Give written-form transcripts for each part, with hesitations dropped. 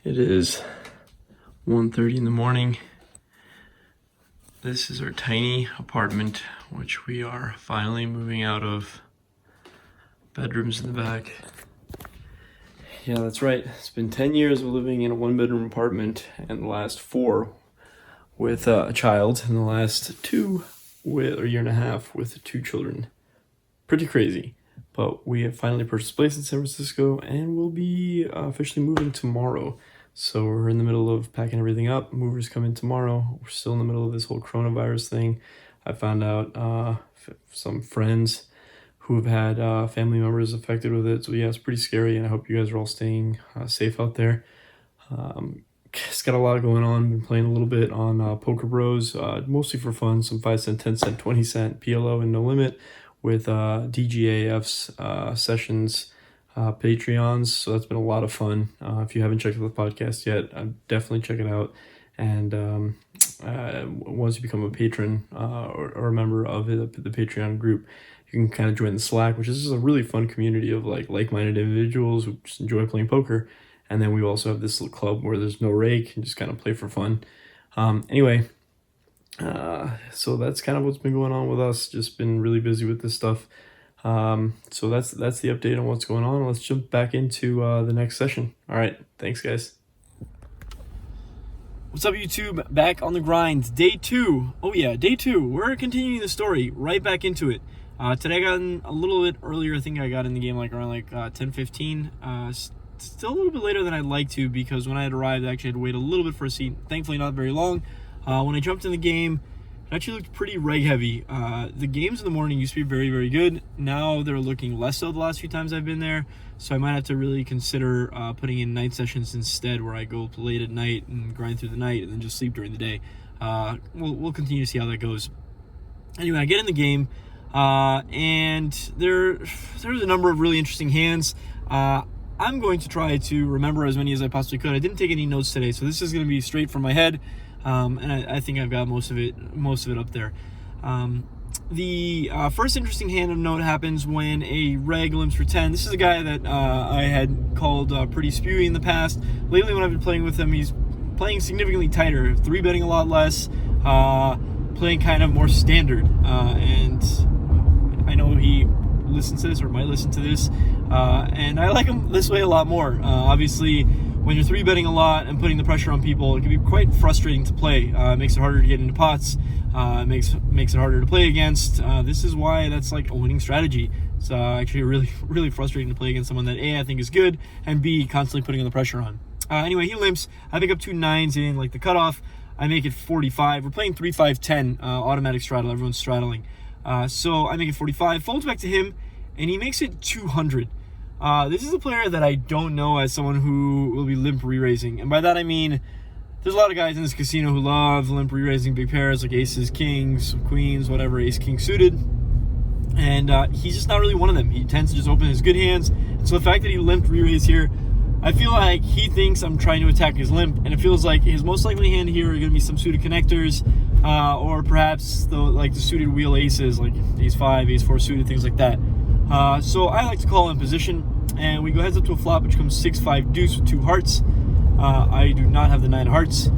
It is 1:30 in the morning. This is our tiny apartment, which we are finally moving out of. Bedrooms in the back. Yeah, that's right. It's been 10 years of living in a one-bedroom apartment, and the last 4 with a child, and the last 2 with a year and a half with 2 children. Pretty crazy. But we have finally purchased a place in San Francisco, and we'll be officially moving tomorrow. So we're in the middle of packing everything up. Movers come in tomorrow. We're still in the middle of this whole coronavirus thing. I found out some friends who have had family members affected with it. So yeah, it's pretty scary, and I hope you guys are all staying safe out there. It's got a lot going on. Been playing a little bit on Poker Bros, mostly for fun. Some 5 cent, 10 cent, 20 cent PLO and no limit with DGAF's sessions Patreons. So that's been a lot of fun. If you haven't checked out the podcast yet, definitely check it out. And once you become a patron or a member of the Patreon group, you can kind of join the Slack, which is just a really fun community of like-minded individuals who just enjoy playing poker. And then we also have this little club where there's no rake and just kind of play for fun. Anyway, so that's kind of what's been going on with us. Just been really busy with this stuff. So that's the update on what's going on. Let's jump back into the next session. All right, thanks guys. What's up, YouTube? Back on the grind. Day 2. Oh yeah, day 2. We're continuing the story. Right back into it. Today I got in a little bit earlier. I think I got in the game around 10:15. Still a little bit later than I'd like to, because when I had arrived, I actually had to wait a little bit for a seat. Thankfully, not very long. When I jumped in the game, it actually looked pretty reg heavy. The games in the morning used to be very, very good. Now they're looking less so the last few times I've been there. So I might have to really consider putting in night sessions instead, where I go late at night and grind through the night and then just sleep during the day. We'll continue to see how that goes. Anyway, I get in the game, and there's a number of really interesting hands. I'm going to try to remember as many as I possibly could. I didn't take any notes today, so this is going to be straight from my head. And I think I've got most of it up there. The first interesting hand of note happens when a reg limps for 10. This is a guy that I had called pretty spewy in the past. Lately, when I've been playing with him, he's playing significantly tighter, 3-betting a lot less, playing kind of more standard. And I know he listens to this, or might listen to this, and I like him this way a lot more. Obviously, when you're 3-betting a lot and putting the pressure on people, it can be quite frustrating to play. It makes it harder to get into pots. It makes it harder to play against. This is why that's like a winning strategy. It's actually really, really frustrating to play against someone that A, I think is good, and B, constantly putting the pressure on. Anyway, he limps. I pick up 2 9s in the cutoff. I make it 45. We're playing 3-5-10 automatic straddle. Everyone's straddling. So I make it 45. Folds back to him, and he makes it 200. This is a player that I don't know as someone who will be limp re-raising. And by that I mean, there's a lot of guys in this casino who love limp re-raising big pairs, like aces, kings, queens, whatever, ace, king suited. And he's just not really one of them. He tends to just open his good hands. And so the fact that he limped re-raise here, I feel like he thinks I'm trying to attack his limp. And it feels like his most likely hand here are going to be some suited connectors, or perhaps the suited wheel aces, like ace 5, ace 4 suited, things like that. So I like to call in position, and we go heads up to a flop, which comes 6-5 deuce with 2 hearts. I do not have the 9 hearts.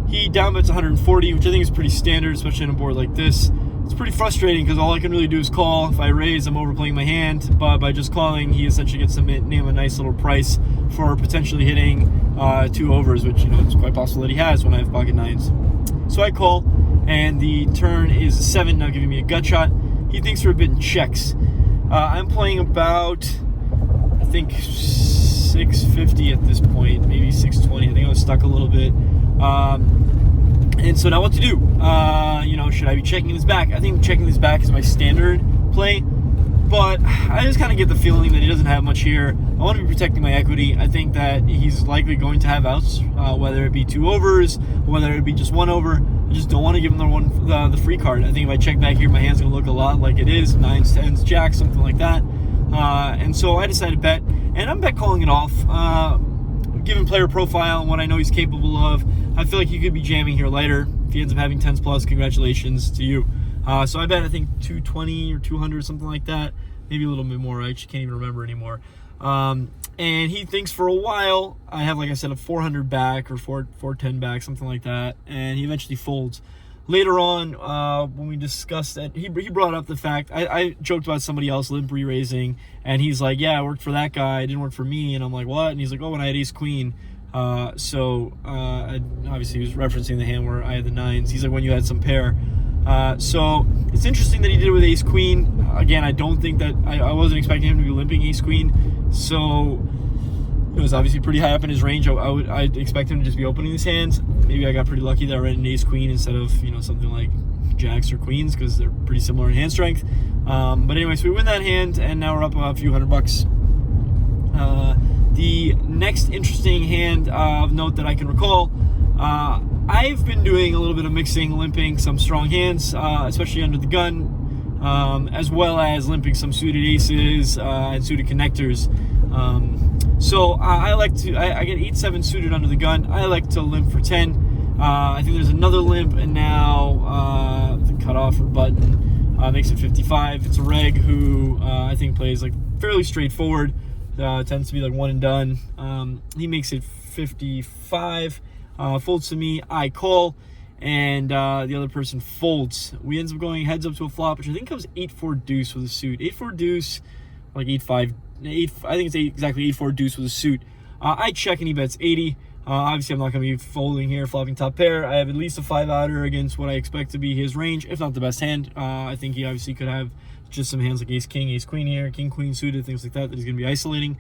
He down bets 140, which I think is pretty standard, especially on a board like this. It's pretty frustrating because all I can really do is call. If I raise, I'm overplaying my hand, but by just calling, he essentially gets to name a nice little price for potentially hitting 2 overs, which it's quite possible that he has when I have pocket 9s. So I call, and the turn is a 7, now giving me a gut shot. He thinks for a bit and checks. I'm playing about, I think, 650 at this point, maybe 620. I think I was stuck a little bit. And so now what to do? Should I be checking this back? I think checking this back is my standard play, but I just kind of get the feeling that he doesn't have much here. I want to be protecting my equity. I think that he's likely going to have outs, whether it be 2 overs, or whether it be just 1 over. I just don't want to give him the free card. I think if I check back here, my hand's going to look a lot like it is, 9s, 10s, jacks, something like that. And so I decided to bet, and I'm bet calling it off. Given player profile and what I know he's capable of, I feel like he could be jamming here later. If he ends up having 10s plus, congratulations to you. So I bet, I think, 220 or 200, something like that. Maybe a little bit more. I actually can't even remember anymore. And he thinks for a while. I have, like I said, a 400 back or 410 back, something like that. And he eventually folds. Later on, when we discussed that, he brought up the fact, I joked about somebody else limp re-raising, and he's like, yeah, it worked for that guy, it didn't work for me. And I'm like, what? And he's like, oh, when I had ace queen. Obviously he was referencing the hand where I had the nines. He's like, when you had some pair. So it's interesting that he did it with ace queen. Again, I don't think that I wasn't expecting him to be limping ace queen. So it was obviously pretty high up in his range. I'd expect him to just be opening his hands. Maybe I got pretty lucky that I read an ace queen instead of something like jacks or queens, because they're pretty similar in hand strength. But anyway, so we win that hand, and now we're up a few $100. The next interesting hand of note that I can recall, I've been doing a little bit of mixing, limping some strong hands, especially under the gun, as well as limping some suited aces and suited connectors. So I like to, I get 8-7 suited under the gun. I like to limp for 10. I think there's another limp, and now the cutoff or button makes it 55. It's a reg who I think plays like fairly straightforward. Tends to be like one and done. He makes it 55. Folds to me, I call, and the other person folds. We end up going heads up to a flop, which I think comes 8-4 deuce with a suit. 8-4 deuce, like 8-5. I think it's exactly 8-4 deuce with a suit. I check and he bets 80. Obviously, I'm not going to be folding here, flopping top pair. I have at least a 5-outer against what I expect to be his range, if not the best hand. I think he obviously could have just some hands like ace king, ace queen here, king queen suited, things like that he's going to be isolating.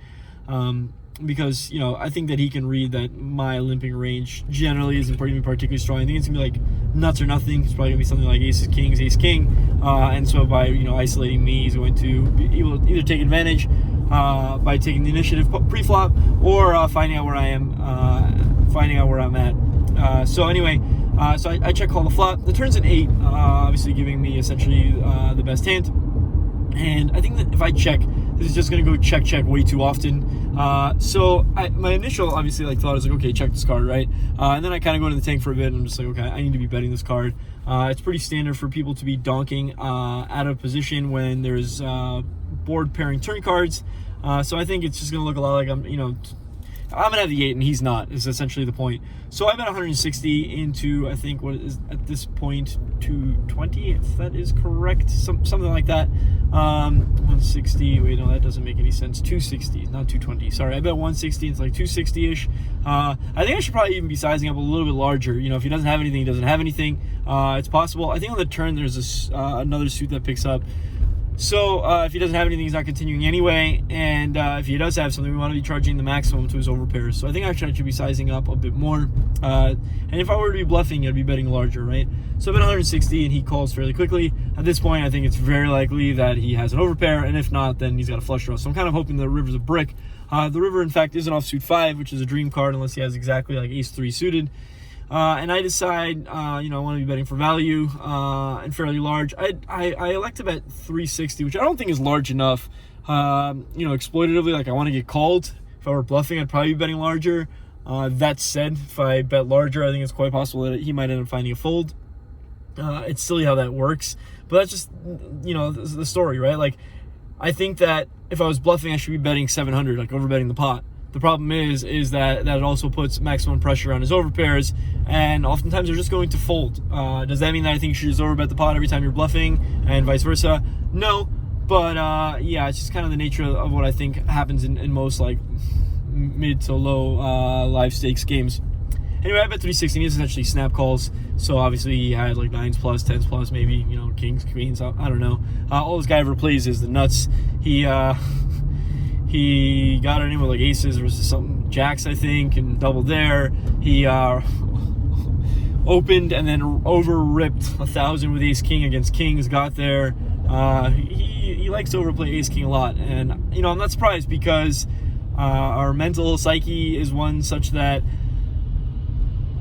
Because I think that he can read that my limping range generally isn't going to be particularly strong. I think it's going to be like nuts or nothing. It's probably going to be something like aces, kings, ace king. And so by isolating me, he's going to be able to either take advantage by taking the initiative pre-flop, or finding out where I am, finding out where I'm at. So anyway, so I check call the flop. The turn's an 8, obviously giving me essentially the best hand. And I think that if I check, this is just going to go check way too often. So my initial obviously thought is like, okay, check this card, right? And then I kind of go into the tank for a bit, and I'm just like, okay, I need to be betting this card. It's pretty standard for people to be donking out of position when there's board pairing turn cards. So I think it's just going to look a lot like I'm going to have the 8 and he's not, is essentially the point. So I bet 160 into, I think, what is at this point 220, if that is correct, something like that. 160, wait, no, that doesn't make any sense. 260, not 220. Sorry, I bet 160, it's like 260-ish. I think I should probably even be sizing up a little bit larger. If he doesn't have anything, he doesn't have anything. It's possible. I think on the turn there's another suit that picks up. So if he doesn't have anything, he's not continuing anyway. And if he does have something, we want to be charging the maximum to his overpairs. So I think actually I should be sizing up a bit more. And if I were to be bluffing, I'd be betting larger, right? So I bet 160, and he calls fairly quickly. At this point, I think it's very likely that he has an overpair. And if not, then he's got a flush draw. So I'm kind of hoping the river's a brick. The river, in fact, is an offsuit 5, which is a dream card unless he has exactly like ace 3 suited. And I decide, I want to be betting for value and fairly large. I elect to bet 360, which I don't think is large enough. Exploitatively, like I want to get called. If I were bluffing, I'd probably be betting larger. That said, if I bet larger, I think it's quite possible that he might end up finding a fold. It's silly how that works, but that's just, the story, right? Like, I think that if I was bluffing, I should be betting 700, like overbetting the pot. The problem is that it also puts maximum pressure on his overpairs, and oftentimes they're just going to fold. Does that mean that I think you should just overbet the pot every time you're bluffing, and vice versa? No, but yeah, it's just kind of the nature of what I think happens in most like mid to low live stakes games. Anyway, I bet 360. He essentially snap calls, so obviously he had like 9s plus, 10s plus, maybe kings, queens. I don't know. All this guy ever plays is the nuts. He got it in with like aces versus something jacks, I think, and doubled there. He opened and then over-ripped 1,000 with ace king against kings, got there. He likes to overplay ace king a lot, and I'm not surprised because our mental psyche is one such that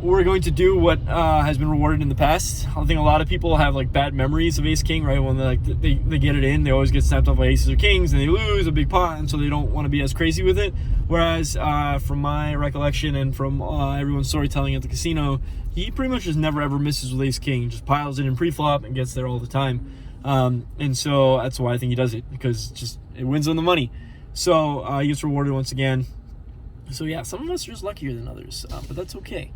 we're going to do what has been rewarded in the past. I think a lot of people have like bad memories of ace king, right? When they get it in, they always get snapped off by aces or kings, and they lose a big pot, and so they don't want to be as crazy with it. Whereas from my recollection and from everyone's storytelling at the casino, he pretty much just never ever misses with ace king. He just piles it in pre-flop and gets there all the time. And so that's why I think he does it, because it wins him the money. So he gets rewarded once again. So yeah, some of us are just luckier than others, but that's okay.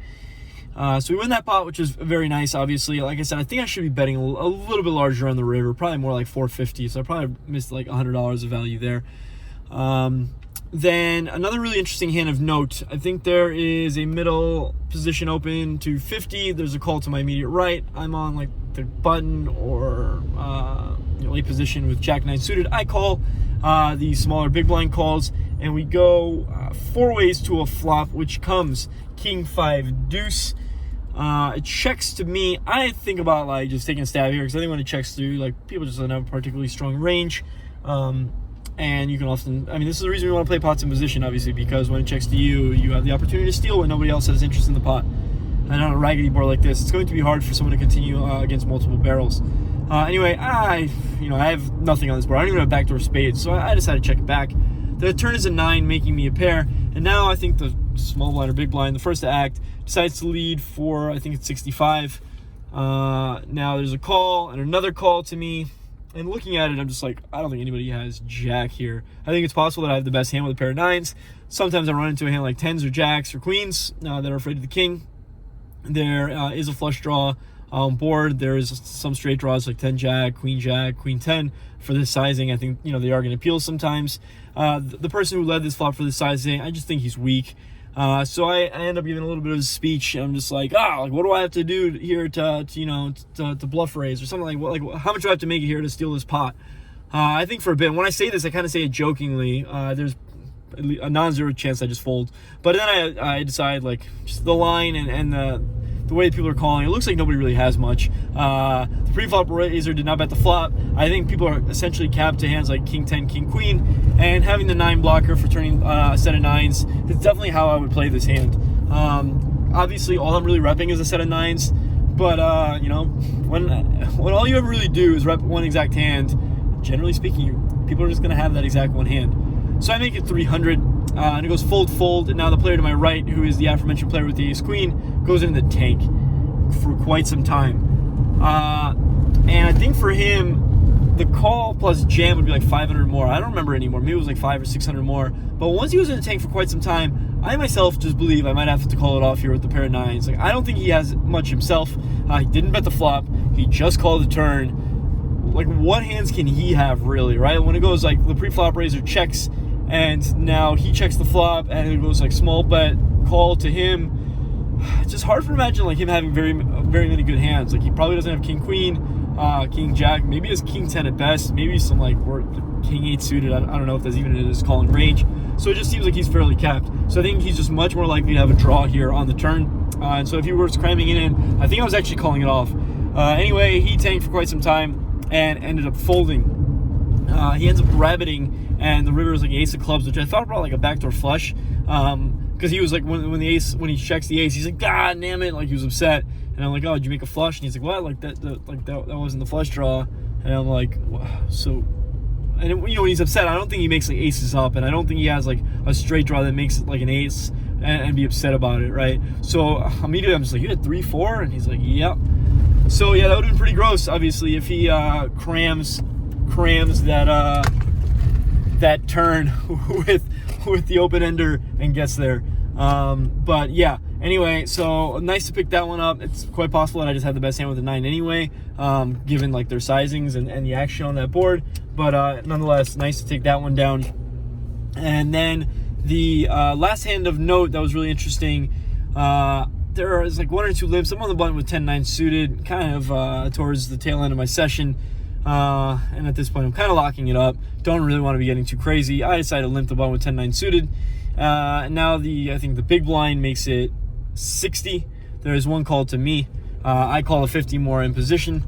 So we win that pot, which is very nice, obviously. Like I said, I think I should be betting a little bit larger on the river, probably more like 450, so I probably missed like $100 of value there. Then another really interesting hand of note, I think there is a middle position open to 50. There's a call to my immediate right. I'm on like the button or late position with Jack-9 suited. I call the smaller big blind calls, and we go 4 ways to a flop, which comes King-5 deuce. It checks to me. I think about like just taking a stab here, because I think when it checks through, like, people just don't have a particularly strong range. And you can often, I mean, this is the reason we want to play pots in position, obviously, because when it checks to you, you have the opportunity to steal when nobody else has interest in the pot. And on a raggedy board like this, it's going to be hard for someone to continue against multiple barrels. Anyway, I have nothing on this board. I don't even have backdoor spades, so I decided to check it back. The turn is a 9, making me a pair, and now I think the small blind or big blind, the first to act, decides to lead for, I think it's 65. Now there's a call and another call to me. And looking at it, I'm just like, I don't think anybody has jack here. I think it's possible that I have the best hand with a pair of 9s. Sometimes I run into a hand like 10s or jacks or queens that are afraid of the king. There is a flush draw on board. There is some straight draws like 10 jack, queen 10 for this sizing. I think, they are going to appeal sometimes. The person who led this flop for this sizing, I just think he's weak. So I end up giving a little bit of a speech, and I'm just like, what do I have to do here to bluff raise or something like how much do I have to make it here to steal this pot? I think for a bit, when I say this, I kind of say it jokingly. There's a non-zero chance I just fold, but then I decide, like, just the line and the way people are calling, it looks like nobody really has much. The pre-flop raiser did not bet the flop. I think people are essentially capped to hands like king 10, king queen, and having the 9 blocker for turning a set of 9s is definitely how I would play this hand. Obviously, all I'm really repping is a set of 9s, but when all you ever really do is rep one exact hand, generally speaking, people are just going to have that exact one hand. So I make it 300. And it goes fold, and now the player to my right, who is the aforementioned player with the ace queen, goes into the tank for quite some time. And I think for him, the call plus jam would be like 500 more. I don't remember anymore. Maybe it was like 500 or 600 more. But once he was in the tank for quite some time, I myself just believe I might have to call it off here with the pair of 9s. Like, I don't think he has much himself. He didn't bet the flop. He just called the turn. Like, what hands can he have, really, right? When it goes like the pre-flop raiser checks, and now he checks the flop, and it goes like small bet call to him. It's just hard to imagine like him having very many good hands. Like, he probably doesn't have king queen, king jack, maybe has king 10 at best, maybe some like king 8 suited. I don't know if that's even in his calling range. So it just seems like he's fairly capped. So I think he's just much more likely to have a draw here on the turn. And so if he were cramming it in, I think I was actually calling it off. Anyway, he tanked for quite some time and ended up folding. He ends up rabbiting, and the river is like ace of clubs, which I thought brought like a backdoor flush, because he was like, when he checks the ace, he's like, God damn it, like he was upset, and I'm like, oh, did you make a flush? And he's like, what? Like that wasn't the flush draw. And I'm like, so, and when he's upset, I don't think he makes like aces up, and I don't think he has like a straight draw that makes like an ace and be upset about it, right? So immediately I'm just like, you had 3-4, and he's like, yep. So yeah, that would have been pretty gross, obviously, if he crams that turn with the open ender and gets there. But yeah, anyway, so nice to pick that one up. It's quite possible that I just had the best hand with a 9 anyway, given like their sizings and the action on that board. But nonetheless, nice to take that one down. And then the last hand of note that was really interesting, there is like 1 or 2 limps. I'm on the button with 10-9 suited, kind of towards the tail end of my session. And at this point, I'm kind of locking it up. Don't really want to be getting too crazy. I decided to limp the button with 10-9 suited. Now I think the big blind makes it 60. There is one call to me. I call a 50 more in position,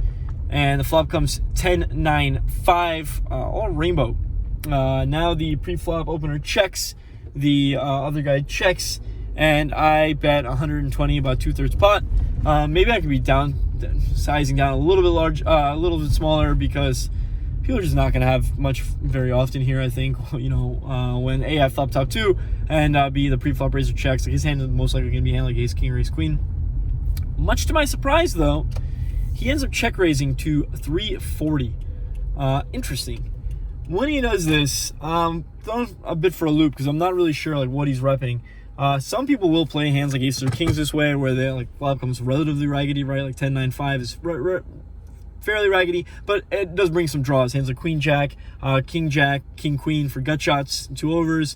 and the flop comes 10-9-5, all rainbow. Now the pre-flop opener checks. The other guy checks, and I bet 120, about 2/3 pot. Maybe I could be sizing down a little bit a little bit smaller, because people are just not going to have much very often here, I think. When A, I flop top 2, and B, the pre-flop raiser checks. Like, his hand is most likely going to be hand like ace king or ace queen. Much to my surprise, though, he ends up check raising to 340. Interesting. when he does this, thrown a bit for a loop because I'm not really sure like what he's repping. Some people will play hands like aces or kings this way, where they like flop comes relatively raggedy, right? Like 10-9-5 is fairly raggedy, but it does bring some draws. Hands like queen jack, king queen for gut shots, 2 overs.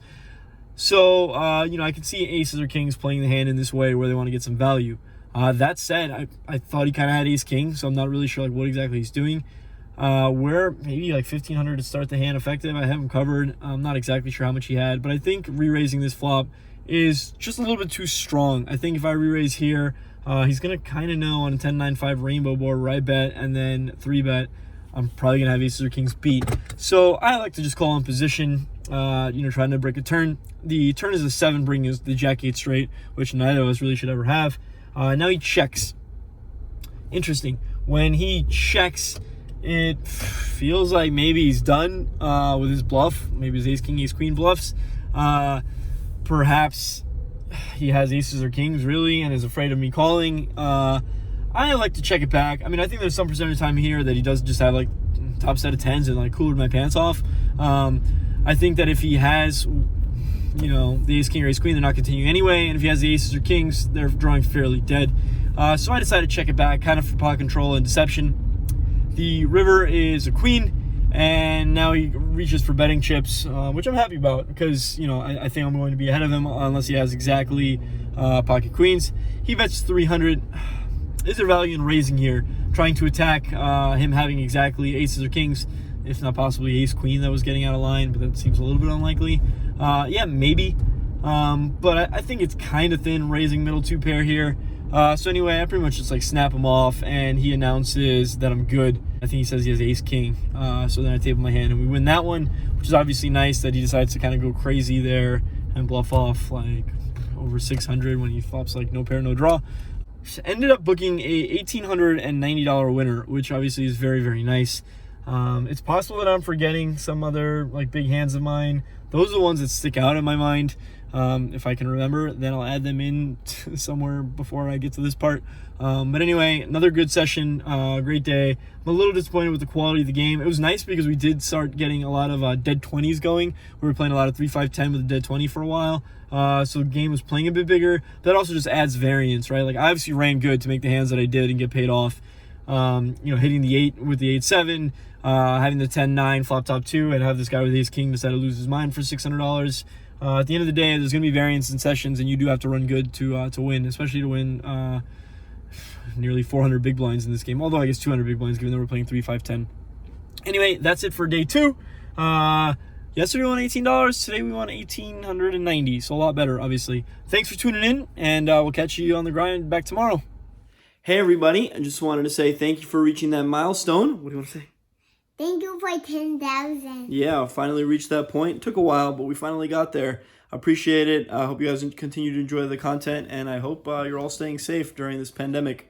So I can see aces or kings playing the hand in this way where they want to get some value. That said, I thought he kind of had ace king, so I'm not really sure like what exactly he's doing. Where maybe like 1500 to start the hand effective. I have him covered. I'm not exactly sure how much he had, but I think re-raising this flop is just a little bit too strong. I think if I re-raise here, he's going to kind of know on a 10-9-5 rainbow board where I bet and then 3-bet, I'm probably going to have aces or kings beat. So I like to just call in position, trying to break a turn. The turn is a 7, bringing us the jack-8 straight, which neither of us really should ever have. Now he checks. Interesting. When he checks, it feels like maybe he's done with his bluff. Maybe his ace-king, ace-queen bluffs. Perhaps he has aces or kings, really, and is afraid of me calling. I like to check it back. I mean, I think there's some percentage of time here that he does just have, like, top set of 10s and, like, coolered my pants off. I think that if he has, the ace-king or ace-queen, they're not continuing anyway. And if he has the aces or kings, they're drawing fairly dead. So I decided to check it back, kind of for pot control and deception. The river is a queen, and now he reaches for betting chips, which I'm happy about because, I think I'm going to be ahead of him unless he has exactly pocket queens. He bets 300. Is there value in raising here, trying to attack him having exactly aces or kings, if not possibly ace-queen that was getting out of line, but that seems a little bit unlikely. Yeah, maybe. But I think it's kind of thin raising middle 2 pair here. So anyway, I pretty much just like snap him off, and he announces that I'm good. I think he says he has ace-king. So then I table my hand, and we win that one, which is obviously nice that he decides to kind of go crazy there and bluff off like over 600 when he flops like no pair, no draw. Ended up booking a $1,890 winner, which obviously is very, very nice. It's possible that I'm forgetting some other like big hands of mine. Those are the ones that stick out in my mind. If I can remember, then I'll add them in somewhere before I get to this part. But anyway, another good session, great day. I'm a little disappointed with the quality of the game. It was nice because we did start getting a lot of dead 20s going. We were playing a lot of 3-5-10 with a dead 20 for a while. So the game was playing a bit bigger. That also just adds variance, right? Like I obviously ran good to make the hands that I did and get paid off. Hitting the 8 with the 8-7, having the 10-9 flop top 2, and have this guy with ace-king decide to lose his mind for $600. At the end of the day, there's going to be variance in sessions, and you do have to run good to win, especially to win nearly 400 big blinds in this game. Although I guess 200 big blinds, given that we're playing 3-5-10. Anyway, that's it for day 2. Yesterday we won $18. Today we won $1,890, so a lot better, obviously. Thanks for tuning in, and we'll catch you on the grind back tomorrow. Hey, everybody. I just wanted to say thank you for reaching that milestone. What do you want to say? Thank you for 10,000. Yeah, finally reached that point. It took a while, but we finally got there. I appreciate it. I hope you guys continue to enjoy the content, and I hope you're all staying safe during this pandemic.